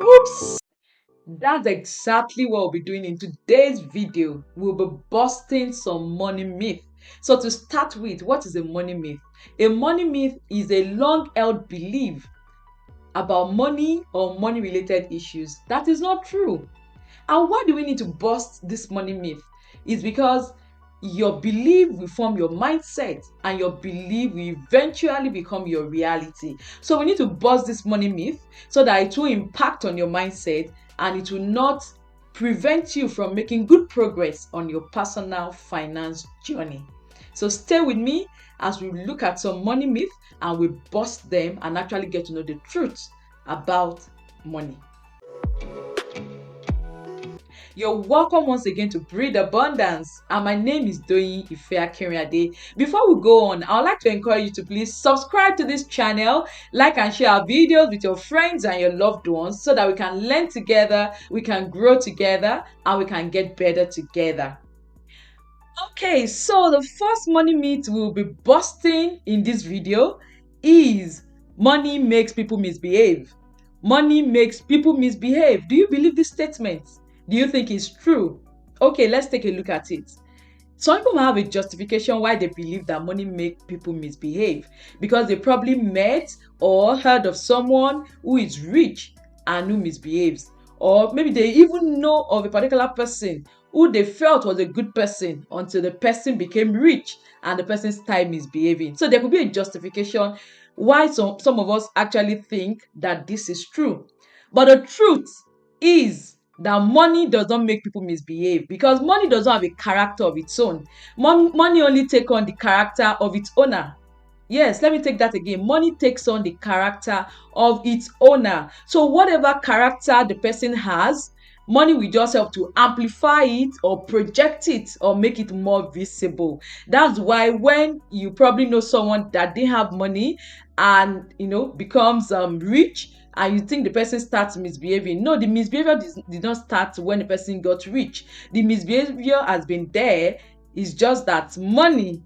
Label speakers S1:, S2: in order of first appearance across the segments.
S1: Oops! That's exactly what we'll be doing in today's video. We'll be busting some money myth. So to start with, what is a money myth? A money myth is a long-held belief about money or money-related issues that is not true. And why do we need to bust this money myth? Is because your belief will form your mindset and your belief will eventually become your reality. So we need to bust this money myth so that it will impact on your mindset and it will not prevent you from making good progress on your personal finance journey. So stay with me as we look at some money myths and we bust them and actually get to know the truth about money. You're welcome once again to Breed Abundance, and my name is Doyin Ifeakinriade. Before we go on, I would like to encourage you to please subscribe to this channel, like and share our videos with your friends and your loved ones so that we can learn together, we can grow together, and we can get better together. Okay, so the first money myth we'll be busting in this video is money makes people misbehave. Money makes people misbehave. Do you believe this statement? Do you think it's true? Okay, let's take a look at it. Some people have a justification why they believe that money makes people misbehave because they probably met or heard of someone who is rich and who misbehaves, or maybe they even know of a particular person who they felt was a good person until the person became rich and the person started misbehaving. So there could be a justification why some of us actually think that this is true. But the truth is that money does not make people misbehave because money does not have a character of its own. Money only takes on the character of its owner. Yes, let me take that again. Money takes on the character of its owner. So whatever character the person has, money will just help to amplify it or project it or make it more visible. That's why when you probably know someone that didn't have money and becomes rich, and you think the person starts misbehaving. No, the misbehavior did not start when the person got rich. The misbehavior has been there. It's just that money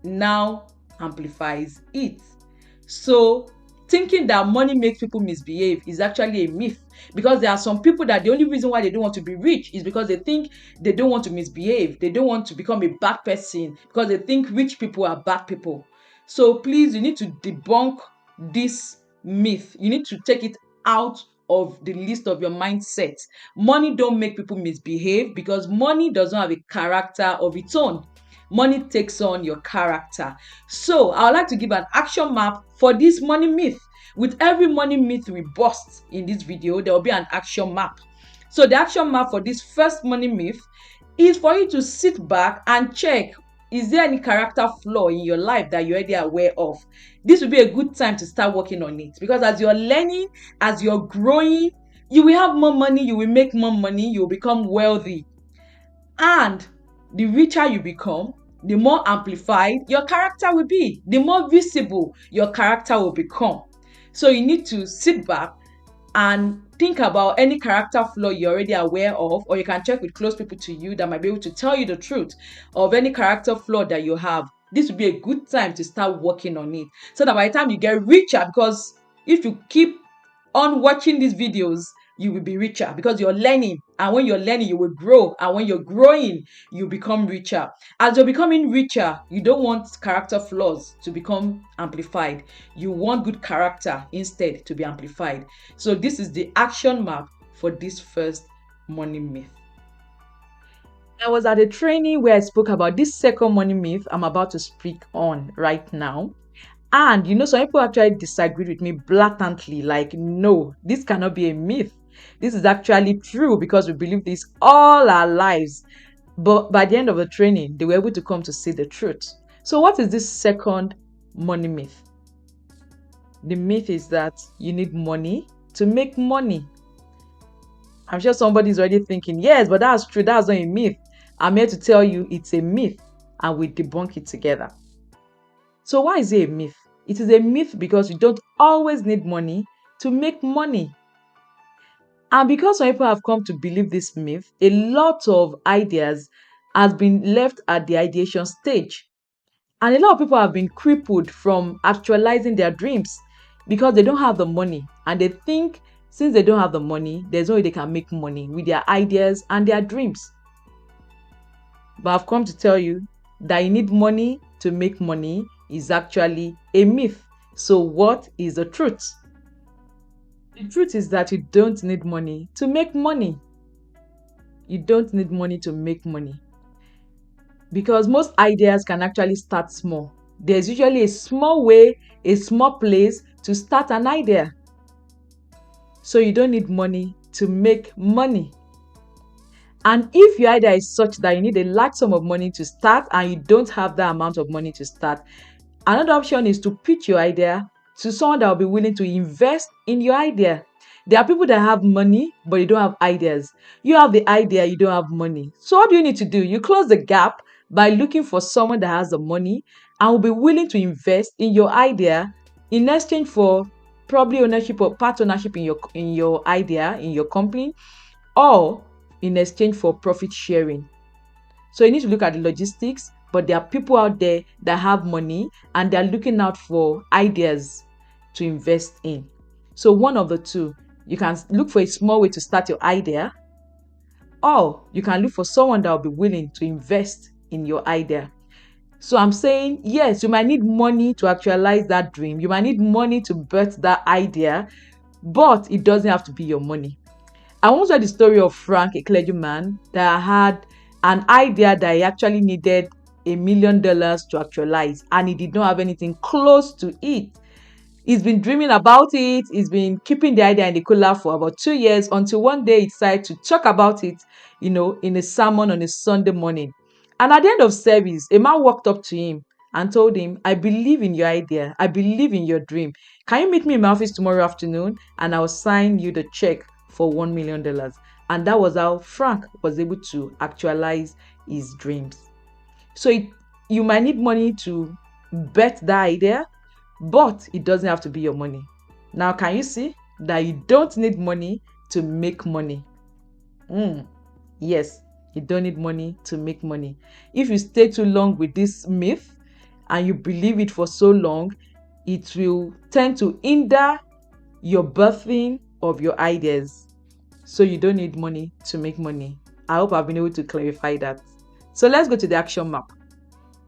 S1: now amplifies it. So thinking that money makes people misbehave is actually a myth, because there are some people that the only reason why they don't want to be rich is because they think they don't want to misbehave. They don't want to become a bad person because they think rich people are bad people. So please, you need to debunk this myth. You need to take it out of the list of your mindset. Money don't make people misbehave because money does not have a character of its own. Money takes on your character. So I would like to give an action map for this money myth. With every money myth we bust in this video, there will be an action map. So the action map for this first money myth is for you to sit back and check, is there any character flaw in your life that you're already aware of? This will be a good time to start working on it, because as you're learning, as you're growing, you will have more money, you will make more money, you will become wealthy. And the richer you become, the more amplified your character will be, the more visible your character will become. So you need to sit back and think about any character flaw you're already aware of, or you can check with close people to you that might be able to tell you the truth of any character flaw that you have. This would be a good time to start working on it, so that by the time you get richer, because if you keep on watching these videos, you will be richer because you're learning, and when you're learning, you will grow, and when you're growing, you become richer. As you're becoming richer, you don't want character flaws to become amplified. You want good character instead to be amplified. So this is the action map for this first money myth. I was at a training where I spoke about this second money myth I'm about to speak on right now. And some people actually disagreed with me blatantly, like, no, this cannot be a myth. This is actually true because we believe this all our lives. But by the end of the training, they were able to come to see the truth. So what is this second money myth? The myth is that you need money to make money. I'm sure somebody's already thinking, yes, but that's true. That's not a myth. I'm here to tell you it's a myth, and we debunk it together. So why is it a myth? It is a myth because you don't always need money to make money. And because some people have come to believe this myth, a lot of ideas has been left at the ideation stage. And a lot of people have been crippled from actualizing their dreams because they don't have the money and they think Since they don't have the money, there's no way they can make money with their ideas and their dreams. But I've come to tell you that you need money to make money is actually a myth. So what is the truth? The truth is that you don't need money to make money. You don't need money to make money, because most ideas can actually start small. There's usually a small way, a small place to start an idea. So you don't need money to make money. And if your idea is such that you need a large sum of money to start and you don't have that amount of money to start, another option is to pitch your idea to someone that will be willing to invest in your idea. There are people that have money, but you don't have ideas. You have the idea, you don't have money. So what do you need to do? You close the gap by looking for someone that has the money and will be willing to invest in your idea in exchange for probably ownership or part ownership in your idea, in your company, or in exchange for profit sharing. So you need to look at the logistics, but there are people out there that have money and they're looking out for ideas to invest in. So one of the two, you can look for a small way to start your idea, or you can look for someone that will be willing to invest in your idea. So I'm saying, yes, you might need money to actualize that dream. You might need money to birth that idea, but it doesn't have to be your money. I once read the story of Frank, a clergyman that had an idea that he actually needed $1 million to actualize, and he did not have anything close to it. He's been dreaming about it. He's been keeping the idea in the cooler for about 2 years, until one day he decided to talk about it, in a sermon on a Sunday morning. And at the end of service, a man walked up to him and told him, I believe in your idea. I believe in your dream. Can you meet me in my office tomorrow afternoon and I'll sign you the check for $1 million? And that was how Frank was able to actualize his dreams. So you might need money to bet that idea, but it doesn't have to be your money. Now, can you see that you don't need money to make money? Yes, you don't need money to make money. If you stay too long with this myth and you believe it for so long, it will tend to hinder your birthing of your ideas. So you don't need money to make money. I hope I've been able to clarify that. So let's go to the action map.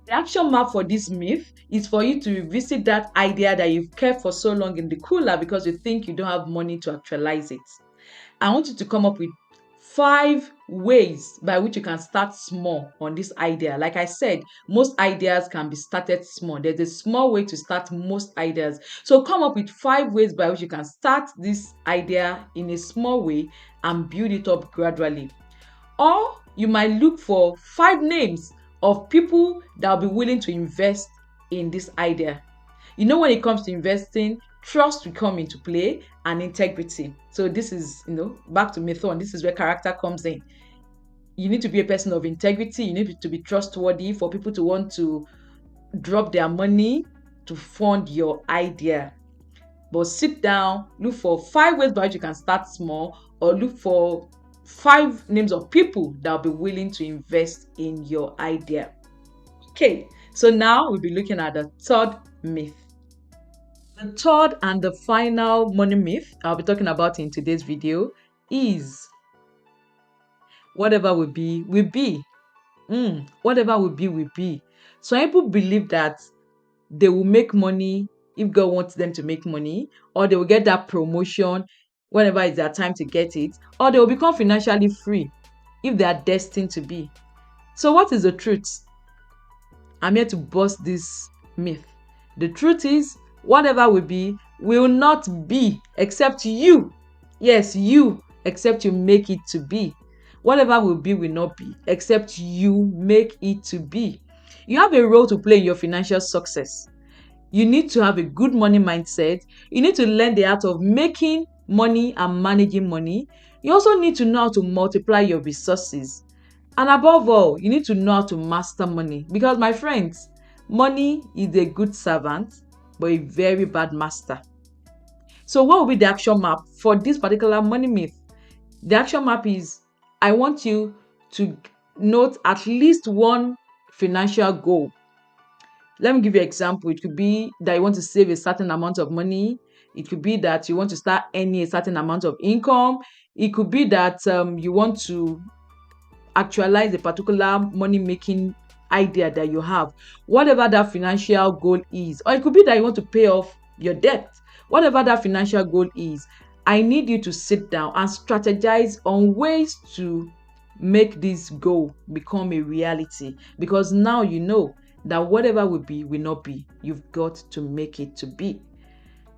S1: The action map for this myth is for you to revisit that idea that you've kept for so long in the cooler because you think you don't have money to actualize it. I want you to come up with 5 ways by which you can start small on this idea. Like I said, most ideas can be started small. There's a small way to start most ideas. So come up with 5 ways by which you can start this idea in a small way and build it up gradually. Or you might look for 5 names of people that will be willing to invest in this idea. When it comes to investing, trust will come into play and integrity. So this is, back to myth 1, this is where character comes in. You need to be a person of integrity. You need to be trustworthy for people to want to drop their money to fund your idea. But sit down, look for 5 ways by which you can start small, or look for 5 names of people that will be willing to invest in your idea. Okay, so now we'll be looking at the third myth. The third and the final money myth I'll be talking about in today's video is whatever will be, will be. Whatever will be, will be. Some people believe that they will make money if God wants them to make money, or they will get that promotion whenever it's their time to get it, or they will become financially free if they are destined to be. So what is the truth? I'm here to bust this myth. The truth is, whatever will be will not be except you. Yes, you, except you make it to be. Whatever will be will not be except you make it to be. You have a role to play in your financial success. You need to have a good money mindset. You need to learn the art of making money and managing money. You also need to know how to multiply your resources. And above all, you need to know how to master money. Because my friends, money is a good servant, but a very bad master. So what will be the action map for this particular money myth? The action map is, I want you to note at least one financial goal. Let me give you an example. It could be that you want to save a certain amount of money. It could be that you want to start earning a certain amount of income. It could be that you want to actualize a particular money making idea that you have, whatever that financial goal is. Or it could be that you want to pay off your debt, whatever that financial goal is. I need you to sit down and strategize on ways to make this goal become a reality, because now you know that whatever will be will not be. You've got to make it to be.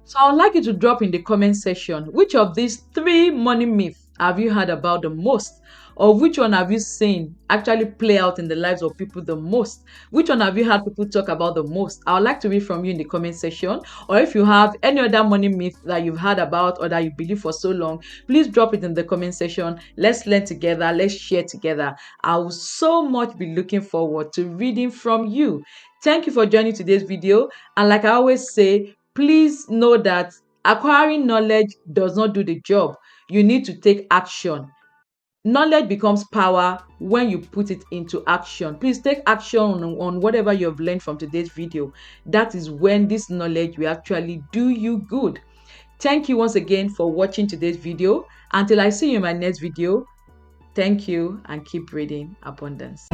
S1: So I would like you to drop in the comment section, which of these 3 money myths have you heard about the most? Or which one have you seen actually play out in the lives of people the most? Which one have you heard people talk about the most? I would like to read from you in the comment section. Or if you have any other money myth that you've heard about or that you believe for so long, please drop it in the comment section. Let's learn together. Let's share together. I will so much be looking forward to reading from you. Thank you for joining today's video. And like I always say, please know that acquiring knowledge does not do the job. You need to take action. Knowledge becomes power when you put it into action. Please take action on whatever you have learned from today's video. That is when this knowledge will actually do you good. Thank you once again for watching today's video. Until I see you in my next video, thank you and keep reading abundance.